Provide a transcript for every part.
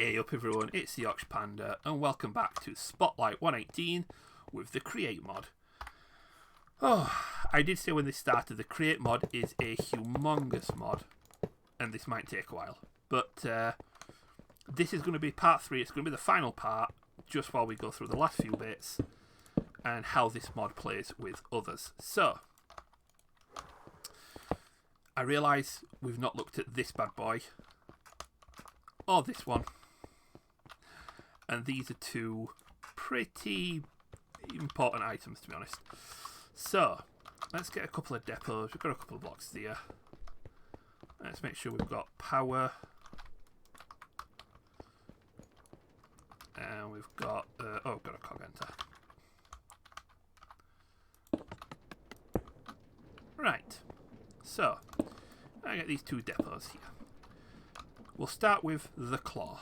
Hey up everyone, it's the Yorkshire Panda and welcome back to Spotlight 118 with the Create mod. Oh, I did say when this started the Create mod is a humongous mod and this might take a while. But this is going to be part 3, it's going to be the final part just while we go through the last few bits and how this mod plays with others. So, I realise we've not looked at this bad boy or this one. And these are two pretty important items, to be honest. So, let's get a couple of depots. We've got a couple of blocks here. Let's make sure we've got power. And we've got... oh, we've got a cog enter. Right. So, I get these two depots here. We'll start with the claw.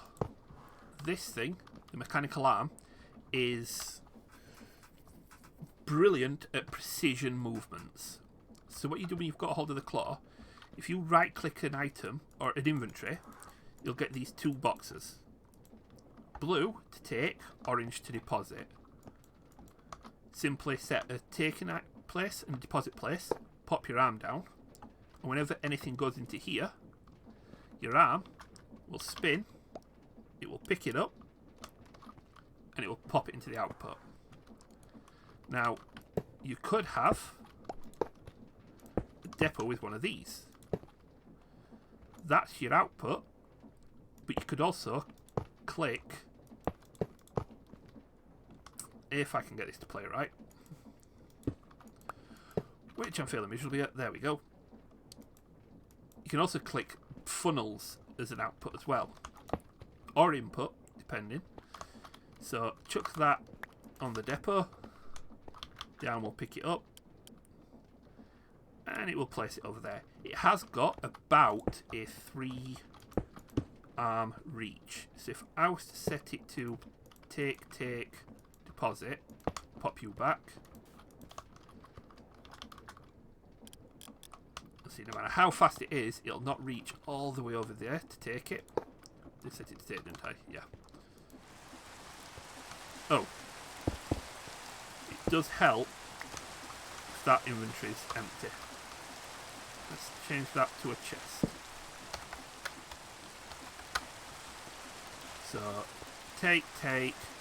This thing, the mechanical arm, is brilliant at precision movements. So what you do when you've got hold of the claw, if you right click an item or an inventory, you'll get these two boxes. Blue to take, orange to deposit. Simply set a taking place and a deposit place, pop your arm down, and whenever anything goes into here, your arm will spin, it will pick it up, and it will pop it into the output. Now, you could have a depot with one of these. That's your output, but you could also click, if I can get this to play right, which I'm feeling miserably at, there we go. You can also click funnels as an output as well, or input, depending. So chuck that on the depot, the arm will pick it up, and it will place it over there. It has got about a 3-arm reach. So if I was to set it to take, deposit, pop you back. See, no matter how fast it is, it'll not reach all the way over there to take it. Did set it to take, didn't I? Yeah. Oh. It does help if that inventory is empty. Let's change that to a chest. So, take,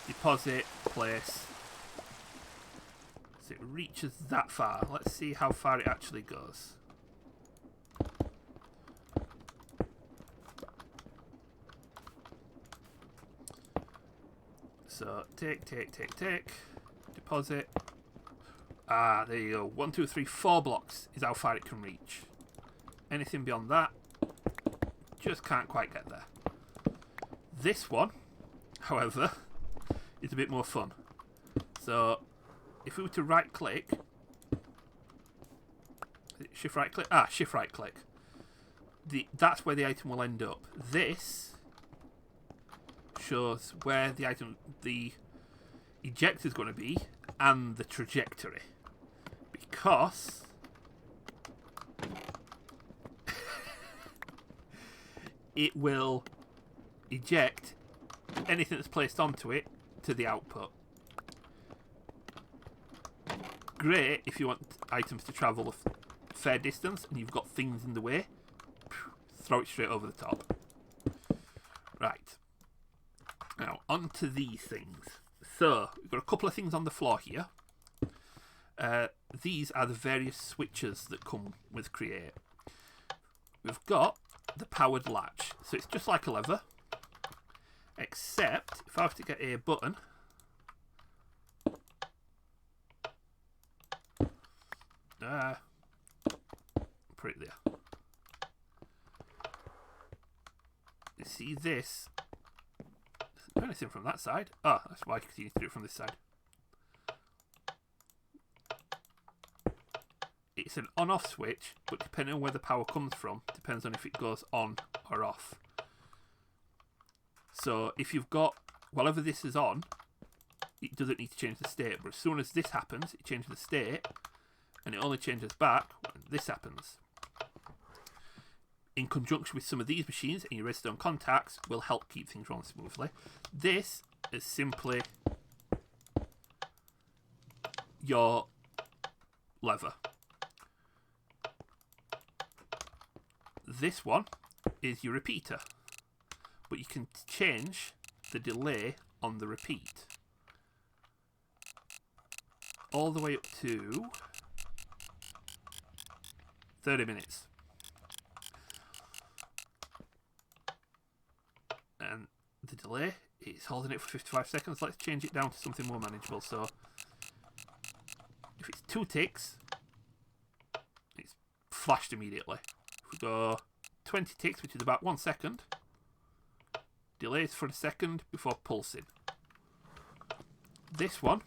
deposit, place. So it reaches that far. Let's see how far it actually goes. So, take, deposit. Ah, there you go. 1, 2, 3, 4 blocks is how far it can reach. Anything beyond that, just can't quite get there. This one, however, is a bit more fun. So, if we were to right click, shift right click? Ah, shift right click. That's where the item will end up. This shows where the ejector is going to be and the trajectory, because it will eject anything that's placed onto it to the output. Great if you want items to travel a fair distance and you've got things in the way, throw it straight over the top. Right. Now, onto these things. So, we've got a couple of things on the floor here. These are the various switches that come with Create. We've got the powered latch. So, it's just like a lever. Except, if I was to get a button. Put it there. You see this? Anything from that side? Ah, that's why you need to do it from this side. It's an on-off switch, but depending on where the power comes from, depends on if it goes on or off. So if you've got, whatever this is on, it doesn't need to change the state. But as soon as this happens, it changes the state, and it only changes back when this happens. in conjunction with some of these machines and your redstone contacts, will help keep things running smoothly. This is simply your lever. This one is your repeater, but you can change the delay on the repeat all the way up to 30 minutes. And the delay is holding it for 55 seconds. Let's change it down to something more manageable. So if it's 2 ticks, it's flashed immediately. If we go 20 ticks, which is about 1 second, delays for a second before pulsing. This one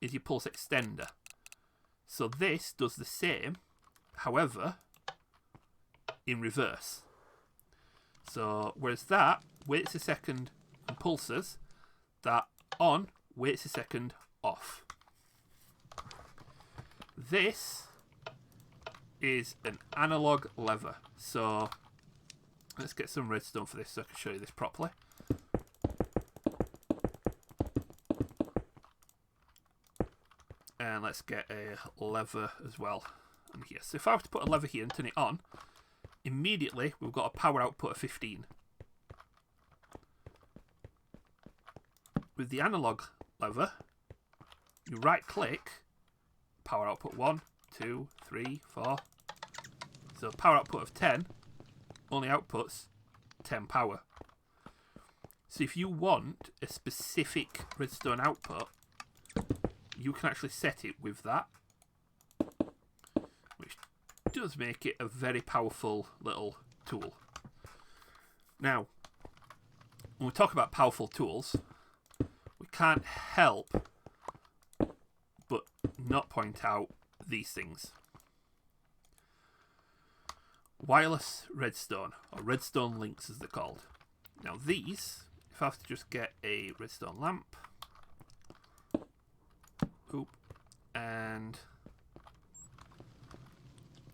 is your pulse extender. So this does the same, however, in reverse. So whereas that waits a second and pulses, that on waits a second, off. This is an analog lever. So let's get some redstone for this so I can show you this properly. And let's get a lever as well on here. So if I were to put a lever here and turn it on, immediately we've got a power output of 15. With the analog lever, you right click, power output 1, 2, 3, 4. So power output of 10 only outputs 10 power. So if you want a specific redstone output, you can actually set it with that, which does make it a very powerful little tool. Now, when we talk about powerful tools, we can't help but not point out these things. Wireless redstone, or redstone links as they're called. Now these, if I have to just get a redstone lamp, and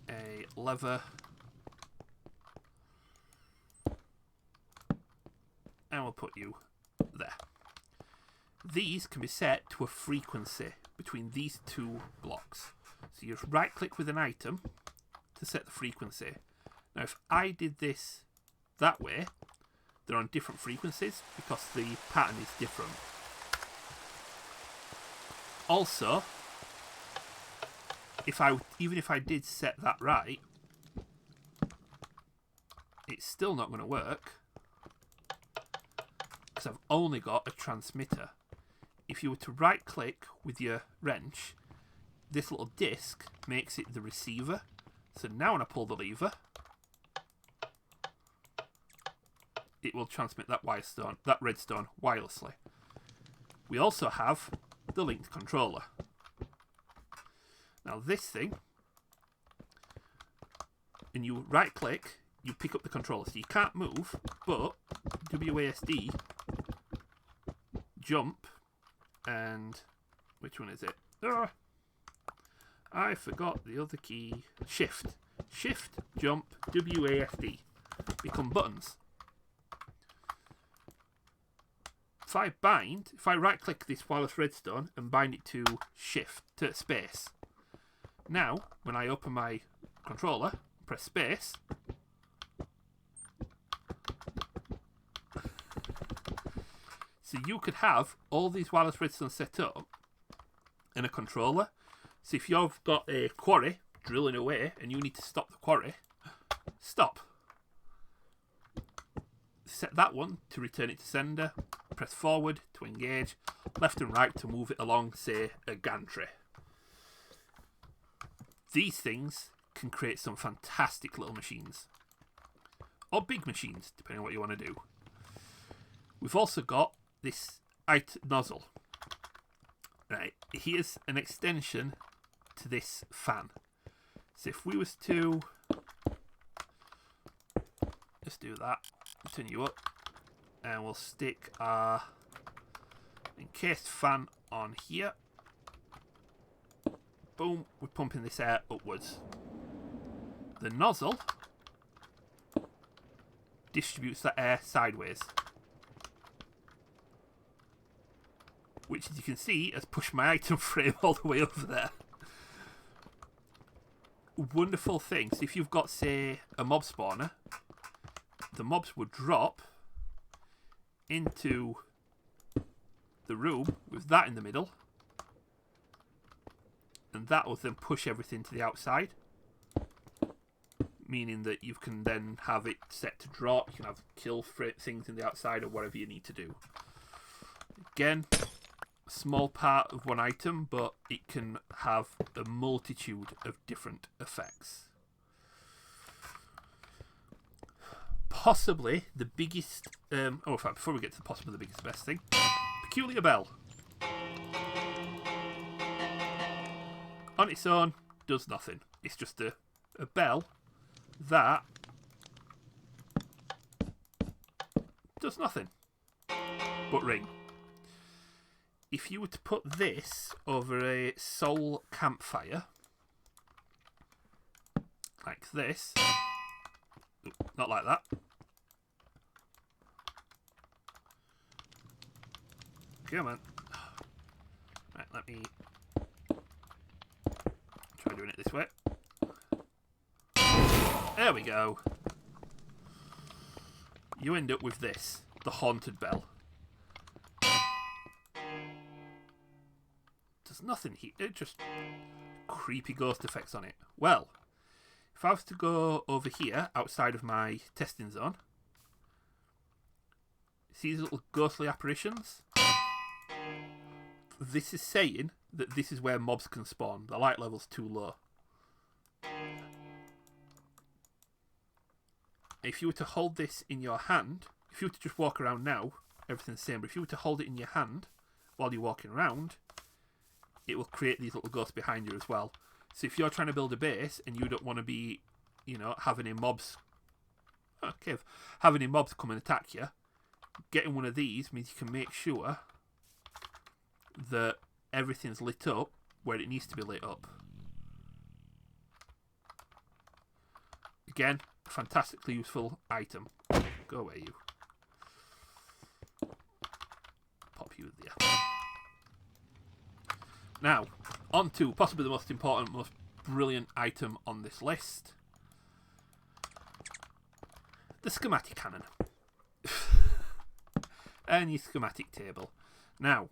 a lever, and we'll put you there. These can be set to a frequency between these 2 blocks. So you just right click with an item to set the frequency. Now if I did this that way, they're on different frequencies because the pattern is different. Also, even if I did set that right, it's still not going to work because I've only got a transmitter. If you were to right click with your wrench, this little disc makes it the receiver. So now when I pull the lever, it will transmit that redstone wirelessly. We also have the linked controller. Now this thing, and you right click, you pick up the controller. So you can't move, but WASD, jump, and which one is it? I forgot the other key. Shift, jump, WASD become buttons. If I right click this wireless redstone and bind it to space. Now, when I open my controller, press space, so you could have all these wireless redstones set up in a controller. So if you've got a quarry drilling away and you need to stop the quarry, stop. Set that one to return it to sender, press forward to engage, left and right to move it along, say, a gantry. These things can create some fantastic little machines. Or big machines, depending on what you want to do. We've also got this nozzle. Right, here's an extension to this fan. So if we was to just do that, turn you up, and we'll stick our encased fan on here. Boom, we're pumping this air upwards. The nozzle distributes that air sideways. Which, as you can see, has pushed my item frame all the way over there. Wonderful thing. So if you've got, say, a mob spawner, the mobs would drop into the room with that in the middle, and that will then push everything to the outside, meaning that you can then have it set to drop. You can have kill things in the outside or whatever you need to do. Again, a small part of one item, but it can have a multitude of different effects. Possibly the biggest... in fact, before we get to possibly the biggest, best thing, peculiar bell. On its own, does nothing. It's just a bell that does nothing but ring. If you were to put this over a soul campfire, like this, not like that. Come on. Right, let me try doing it this way. There we go. You end up with this, the haunted bell. Does nothing here, it just creepy ghost effects on it. Well, if I was to go over here outside of my testing zone, see these little ghostly apparitions? This is saying that this is where mobs can spawn. The light level's too low. If you were to hold this in your hand, if you were to just walk around now, everything's the same, but if you were to hold it in your hand while you're walking around, it will create these little ghosts behind you as well. So if you're trying to build a base and you don't want to be, you know, having any mobs come and attack you, getting one of these means you can make sure that everything's lit up where it needs to be lit up. Again, a fantastically useful item. Go away, you. Pop you there. Now, on to possibly the most important, most brilliant item on this list. The Schematic Cannon. And your schematic table. Now,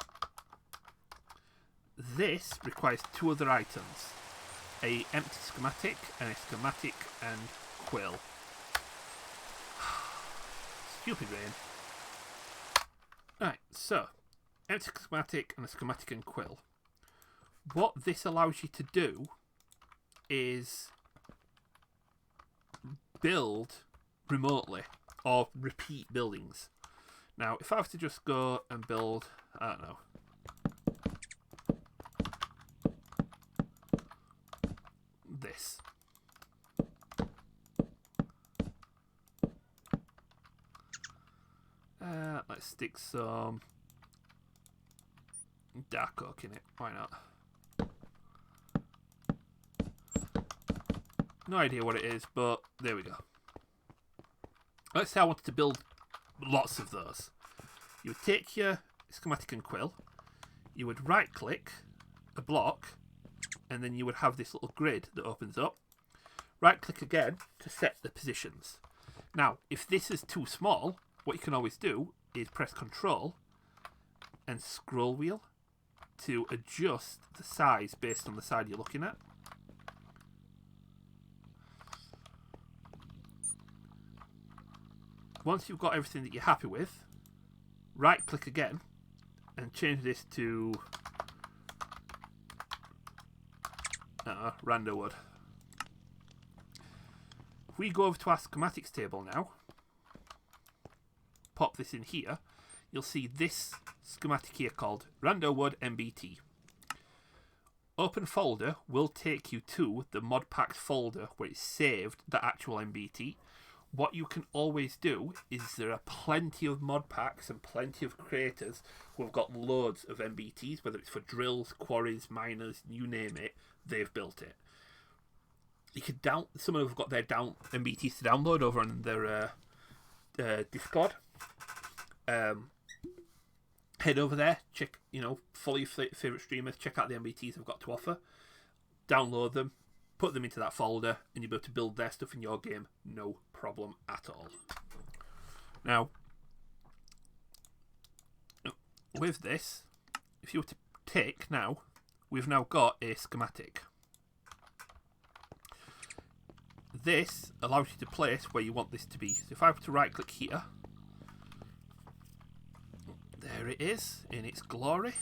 this requires two other items. A empty schematic and a schematic and quill. Stupid rain. Right, so, empty schematic and a schematic and quill. What this allows you to do is build remotely or repeat buildings. Now, if I was to just go and build, I don't know, this. Let's stick some dark oak in it. Why not? No idea what it is, but there we go. Let's say I wanted to build lots of those. You would take your schematic and quill, you would right click a block, and then you would have this little grid that opens up. Right click again to set the positions. Now, if this is too small, what you can always do is press Control and scroll wheel to adjust the size based on the side you're looking at. Once you've got everything that you're happy with, right click again and change this to rando wood. If we go over to our schematics table now, pop this in here, you'll see this schematic here called Rando Wood MBT. Open folder will take you to the mod packs folder where it's saved the actual MBT. What you can always do is there are plenty of mod packs and plenty of creators who have got loads of MBTs, whether it's for drills, quarries, miners, you name it, they've built it. You could some of them have got their MBTs to download over on their Discord. Head over there, check, follow your favourite streamers, check out the MBTs I've got to offer, download them, put them into that folder, and you'll be able to build their stuff in your game, no problem at all. Now, with this, if you were to tick now, we've now got a schematic. This allows you to place where you want this to be. So if I were to right click here, there it is in its glory.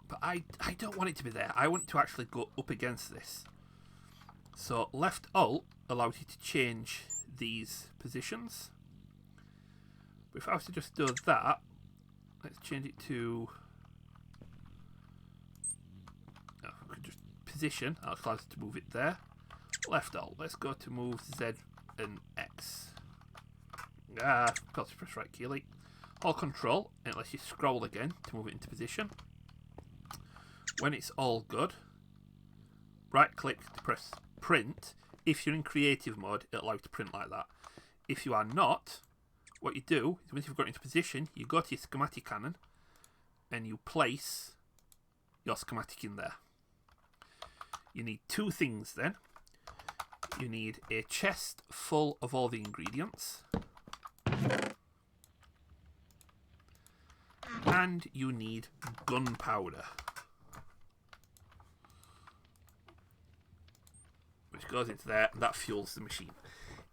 But I don't want it to be there. I want it to actually go up against this. So left alt allows you to change these positions. But if I was to just do that, let's change it to just position. That allows us to move it there. Left alt. Let's go to move Z and X. Got to press right key. Hold control, and it lets you scroll again to move it into position. When it's all good, right click to press print. If you're in creative mode, it'll allow you to print like that. If you are not, what you do is once you've got it into position, you go to your schematic cannon and you place your schematic in there. You need two things then. You need a chest full of all the ingredients. And you need gunpowder, which goes into there, and that fuels the machine.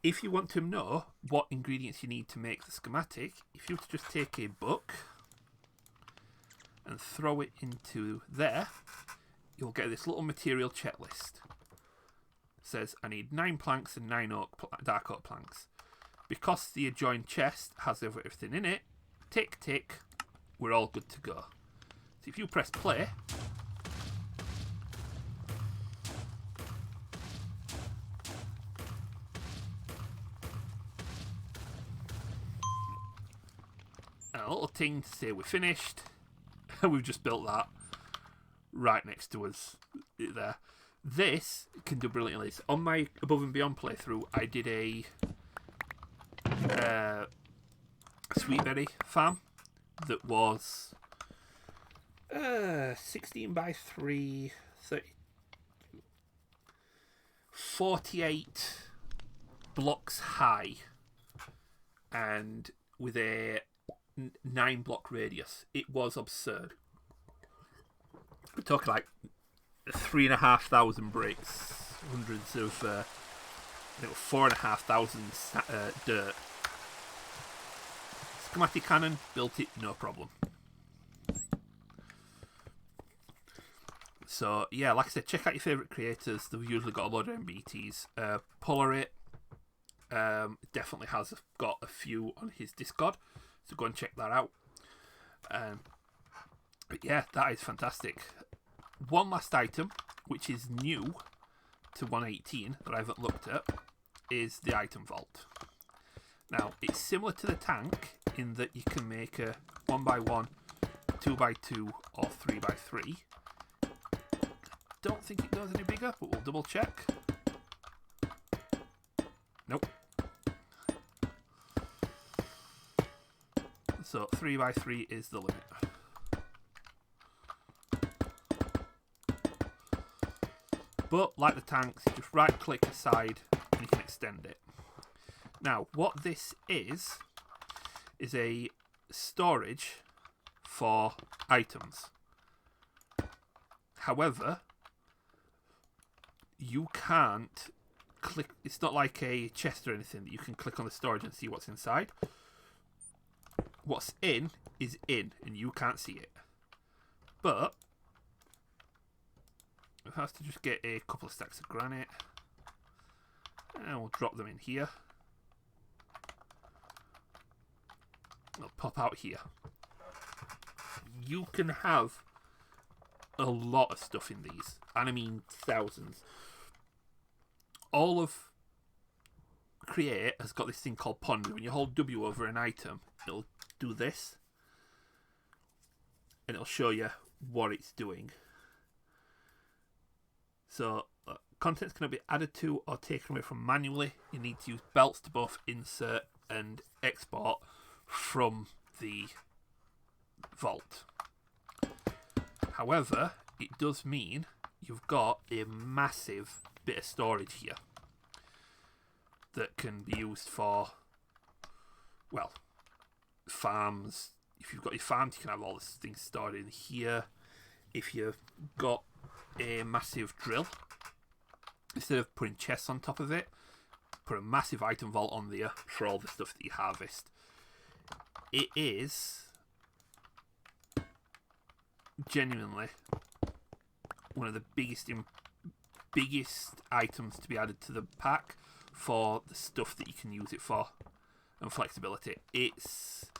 If you want to know what ingredients you need to make the schematic, if you were to just take a book and throw it into there, you'll get this little material checklist. It says, I need 9 planks and 9 dark oak planks. Because the adjoined chest has everything in it, tick, tick, we're all good to go. So if you press play, and a little thing to say we're finished, and we've just built that right next to us there. This can do brilliantly. So on my Above and Beyond playthrough, I did a sweetberry farm that was 16 by 3, 30, 48 blocks high, and with a 9 block radius. It was absurd. We're talking like 3,500 bricks, hundreds of 4,500 dirt. Schematic Cannon built it, no problem. So yeah, like I said, check out your favourite creators. They've usually got a load of MBTs. Polarate definitely has got a few on his Discord, so go and check that out. But yeah, that is fantastic. One last item, which is new to 118 that I haven't looked at, is the item vault. Now, it's similar to the tank in that you can make a 1x1, 2x2, or 3x3. Don't think it goes any bigger, but we'll double check. Nope. So 3x3 is the limit. But like the tanks, you just right click aside and you can extend it. Now, what this is a storage for items. However, you can't click, it's not like a chest or anything that you can click on the storage and see what's inside. What's in is in, and you can't see it. But it has to just get a couple of stacks of granite, and we'll drop them in here. It'll pop out here. You can have a lot of stuff in these, and I mean thousands. All of Create has got this thing called Ponder. When you hold W over an item, it'll do this, and it'll show you what it's doing. So contents cannot be added to or taken away from manually. You need to use belts to both insert and export from the vault. However, it does mean you've got a massive bit of storage here that can be used for, well, farms. If you've got your farms, you can have all these things stored in here. If you've got a massive drill, instead of putting chests on top of it, put a massive item vault on there for all the stuff that you harvest. It is genuinely one of the biggest items to be added to the pack for the stuff that you can use it for and flexibility. It's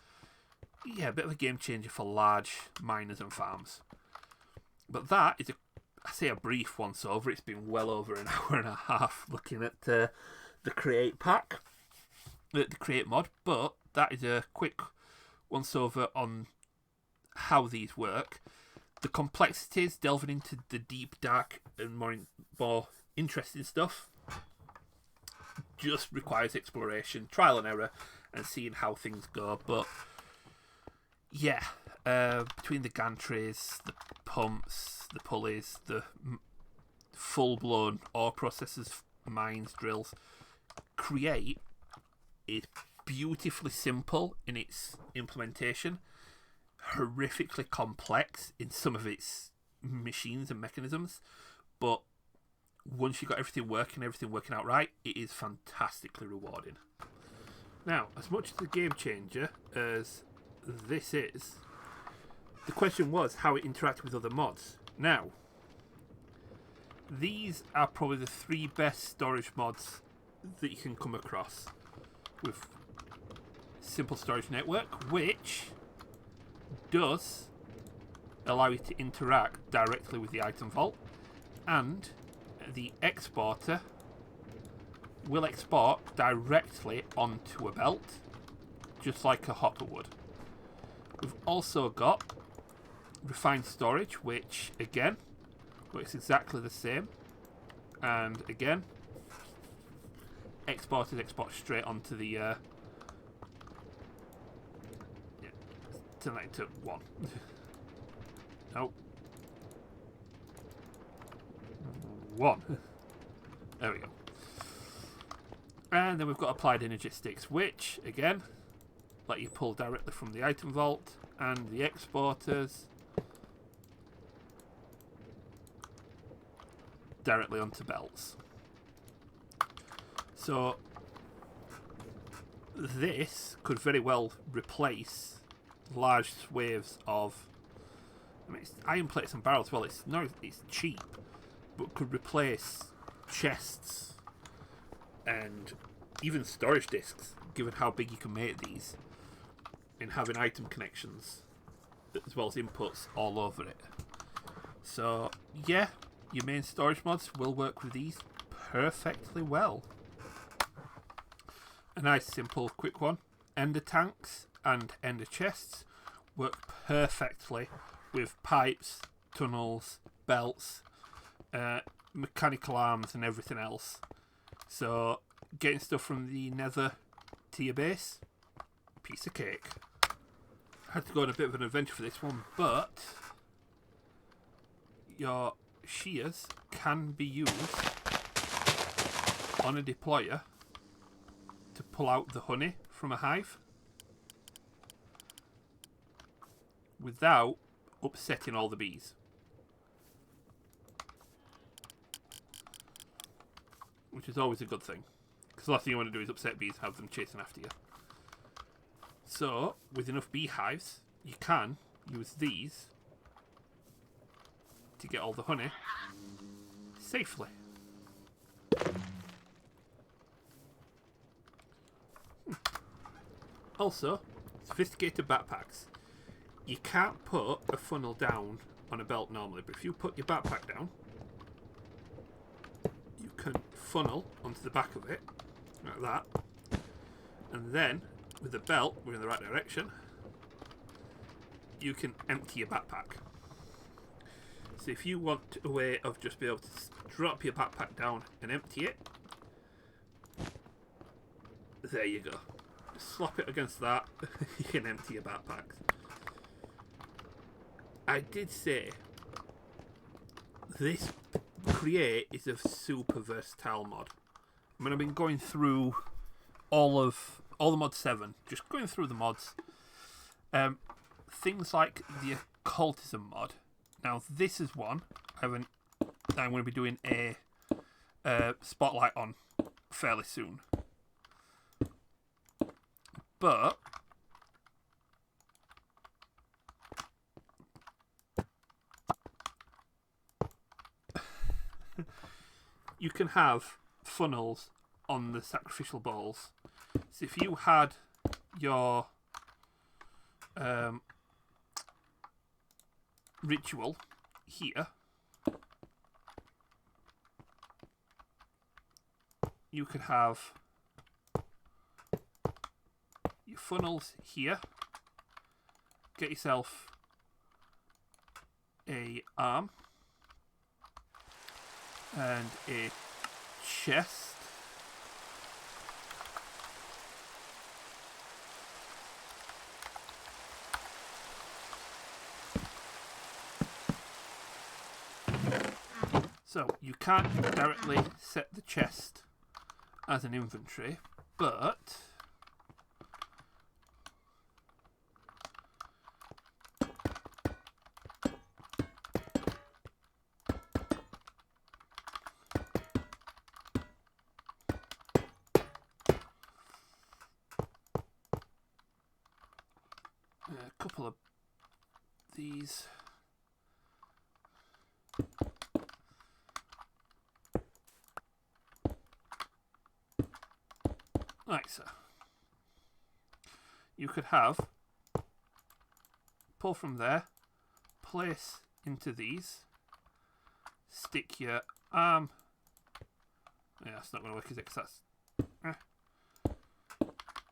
a bit of a game changer for large miners and farms. But that is a brief once over. It's been well over an hour and a half looking at the create pack, the create mod, but that is a quick once over on how these work. The complexities, delving into the deep, dark, and more interesting stuff, just requires exploration, trial and error, and seeing how things go. But yeah, between the gantries, the pumps, the pulleys, the full-blown ore processors, mines, drills, create is beautifully simple in its implementation, horrifically complex in some of its machines and mechanisms, but once you've got everything working out right, it is fantastically rewarding. Now, as much as a game changer as this is, the question was how it interacted with other mods. Now, these are probably the 3 best storage mods that you can come across with Simple Storage Network, which does allow you to interact directly with the item vault, and the exporter will export directly onto a belt, just like a hopper would. We've also got refined storage, which again works exactly the same, and again exporters export straight onto the turn that into 1. Nope. 1. There we go. And then we've got applied energistics, which again let you pull directly from the item vault, and the exporters directly onto belts. So this could very well replace large swathes of, it's iron plates and barrels. Well, it's cheap, but could replace chests and even storage discs, given how big you can make these, in having item connections as well as inputs all over it. So yeah, your main storage mods will work with these perfectly well. A nice simple quick one. Ender tanks and ender chests work perfectly with pipes, tunnels, belts, mechanical arms and everything else. So getting stuff from the nether to your base, piece of cake. I had to go on a bit of an adventure for this one, but your shears can be used on a deployer to pull out the honey from a hive without upsetting all the bees. Which is always a good thing, because the last thing you want to do is upset bees and have them chasing after you. So, with enough beehives, you can use these to get all the honey safely. Also, sophisticated backpacks. You can't put a funnel down on a belt normally, but if you put your backpack down, you can funnel onto the back of it, like that, and then, with the belt, we're in the right direction, you can empty your backpack. So if you want a way of just being able to drop your backpack down and empty it. There you go. Just slap it against that. You can empty your backpacks. I did say this create is a super versatile mod. I mean, I've been going through all the mod 7, just going through the mods. Things like the Occultism mod. Now, this is one I'm going to be doing a spotlight on fairly soon. But you can have funnels on the sacrificial bowls. So if you had your ritual here, you could have your funnels here. Get yourself a arm and a chest. So you can't directly set the chest as an inventory, but a couple of these. Like so. You could have, pull from there, place into these, stick your arm. Yeah, it's not going to work, is it? Because that's.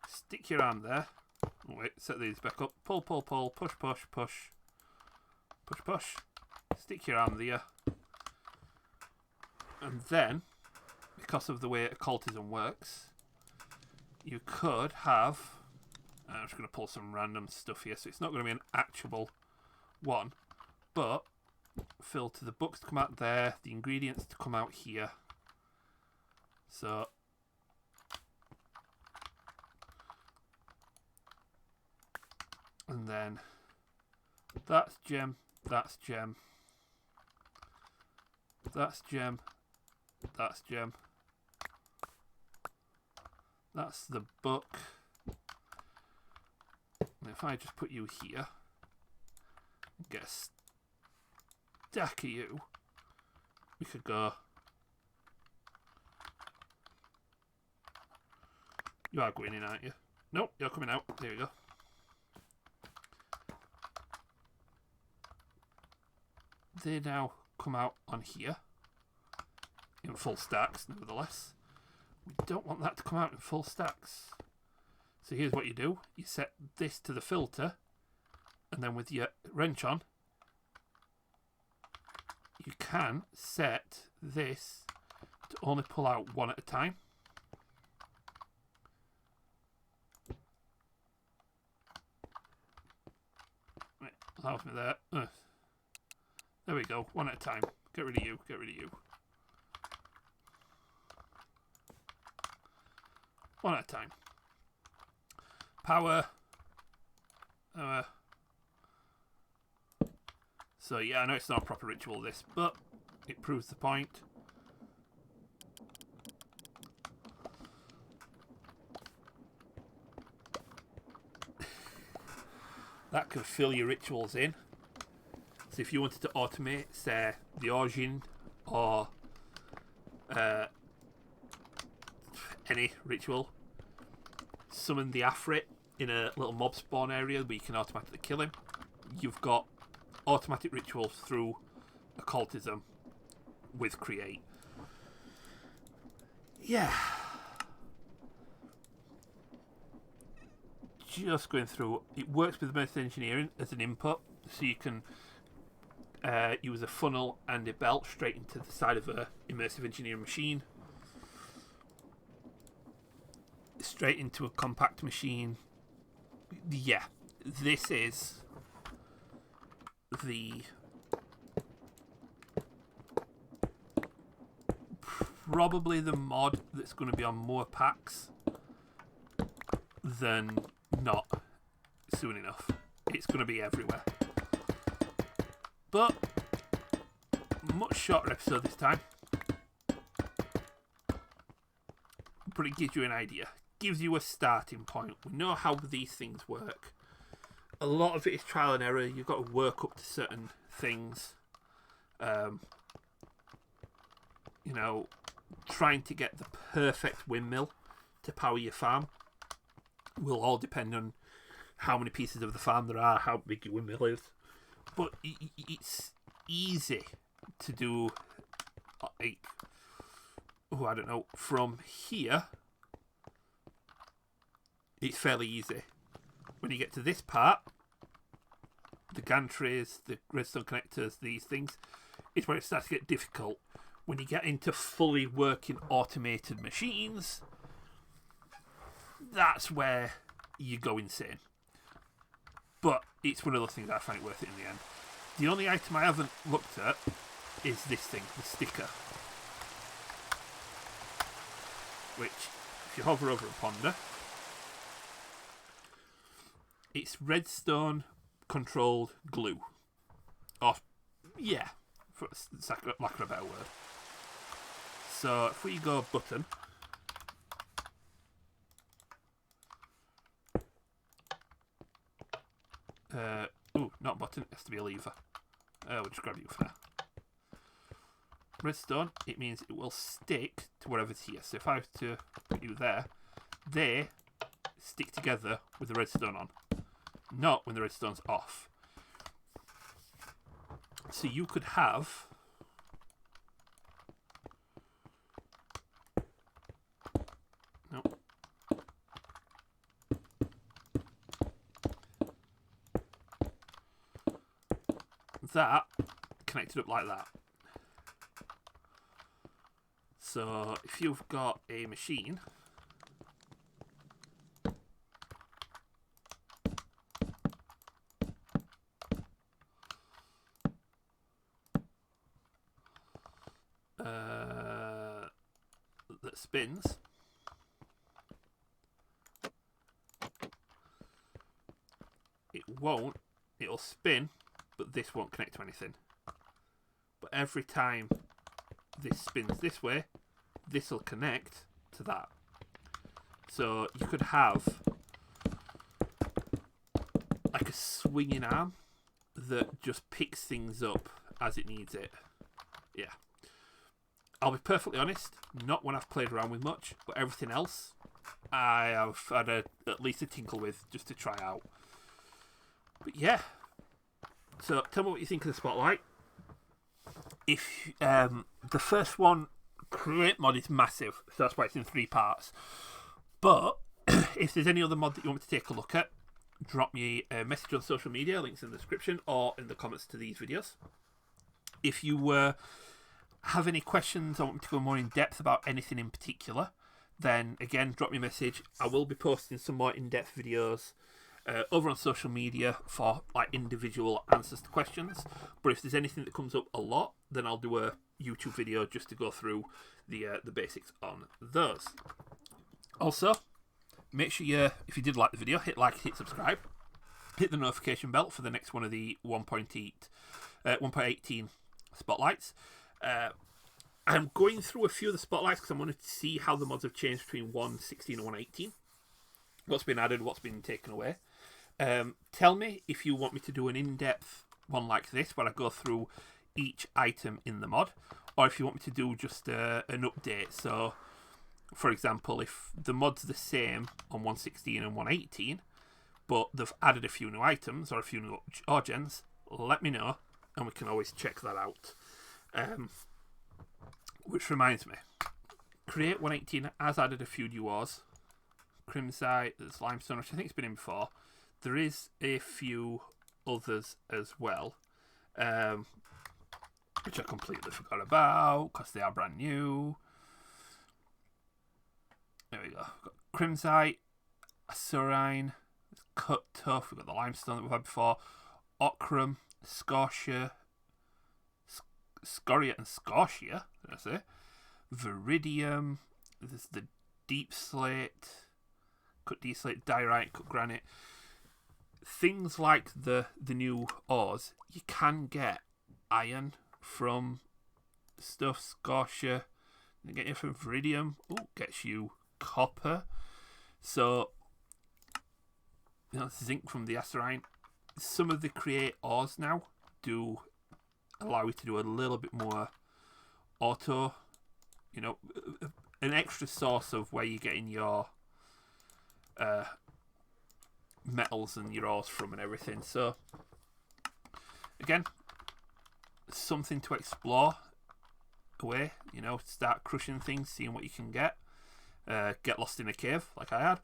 Stick your arm there. Oh, wait, set these back up. Pull, pull, pull, push, push, push. Push, push. Stick your arm there. And then, because of the way occultism works, you could have, I'm just going to pull some random stuff here, so it's not going to be an actual one, but filter the books to come out there, the ingredients to come out here. So, and then that's gem, that's gem, that's gem, that's gem. That's the book. And if I just put you here, get a stack of you, we could go. You are going in, aren't you? Nope, you're coming out. There we go. They now come out on here in full stacks, nevertheless. We don't want that to come out in full stacks. So here's what you do. You set this to the filter, and then with your wrench on, you can set this to only pull out one at a time. Right, allows me there. There we go, one at a time. Get rid of you, get rid of you. One at a time. Power. So yeah, I know it's not a proper ritual this, but it proves the point. That can fill your rituals in. So if you wanted to automate, say, the origin or any ritual, summon the Afrit in a little mob spawn area where you can automatically kill him. You've got automatic rituals through occultism with create. Yeah. Just going through, it works with method engineering as an input, so you can use a funnel and a belt straight into the side of a immersive engineering machine. Straight into a compact machine. Yeah, this is the probably the mod that's going to be on more packs than not soon enough. It's going to be everywhere. But much shorter episode this time. But it gives you an idea. Gives you a starting point. We know how these things work. A lot of it is trial and error. You've got to work up to certain things. You know, trying to get the perfect windmill to power your farm will all depend on how many pieces of the farm there are, how big your windmill is. But it's easy to do, like, I don't know, from here, it's fairly easy. When you get to this part, the gantries, the redstone connectors, these things, it's where it starts to get difficult. When you get into fully working automated machines, that's where you go insane. But it's one of those things I find worth it in the end. The only item I haven't looked at is this thing, the sticker. Which, if you hover over a Panda, it's redstone controlled glue. Or, yeah, for lack of a better word. So, if we go button, not button, it has to be a lever. We'll just grab you for now. Redstone, it means it will stick to whatever's here. So if I was to put you there, they stick together with the redstone on. Not when the redstone's off. So you could have that connected up like that. So if you've got a machine that spins, it'll spin, but this won't connect to anything. But every time this spins this way, this will connect to that. So you could have like a swinging arm that just picks things up as it needs it. Yeah. I'll be perfectly honest, not when I've played around with much, but everything else I have had at least a tinkle with just to try out. But yeah. So tell me what you think of the Spotlight. If the first one, Create mod, is massive, so that's why it's in 3 parts. But if there's any other mod that you want me to take a look at, drop me a message on social media, links in the description, or in the comments to these videos. If you have any questions, I want me to go more in depth about anything in particular, then again, drop me a message. I will be posting some more in-depth videos over on social media for like individual answers to questions. But if there's anything that comes up a lot, then I'll do a YouTube video just to go through the basics on those. Also, make sure if you did like the video, hit like, hit subscribe, hit the notification bell for the next one of the 1.18 spotlights. I'm going through a few of the spotlights because I wanted to see how the mods have changed between 1.16 and 1.18. What's been added, what's been taken away. Tell me if you want me to do an in-depth one like this where I go through each item in the mod, or if you want me to do just an update. So, for example, if the mod's the same on 1.16 and 1.18, but they've added a few new items or a few new origins, let me know, and we can always check that out. Which reminds me, Create 1.18 has added a few new ores. Crimsite, there's Limestone, which I think has been in before. There is a few others as well. which I completely forgot about because they are brand new. There we go. We've got Crimsite, Asurine, Cut Tough, we've got the Limestone that we've had before, Ochrum, Scotia, Scoria and Scotia, did I say? Viridium, there's the Deep Slate, Cut Deep Slate, Diorite, Cut Granite. Things like the new ores, you can get iron from stuff. Scotia, you get it from Viridium. Oh, gets you copper. So, you know, zinc from the Asurine. Some of the create ores now do allow you to do a little bit more auto, you know, an extra source of where you're getting your metals and your ores from and everything. So again, something to explore away, you know, start crushing things, seeing what you can get lost in a cave like I had,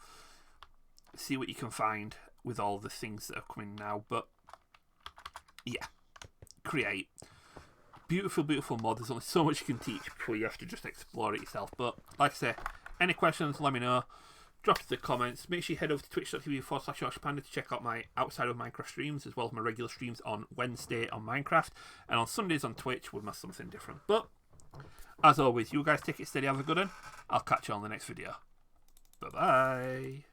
see what you can find with all the things that are coming now. But yeah, create beautiful mod. There's only so much you can teach before you have to just explore it yourself. But like I say, any questions, let me know. Drop it in the comments. Make sure you head over to twitch.tv/Yorkshire to check out my outside of Minecraft streams, as well as my regular streams on Wednesday on Minecraft, and on Sundays on Twitch with my something different. But as always, you guys take it steady, have a good one. I'll catch you on the next video. Bye bye.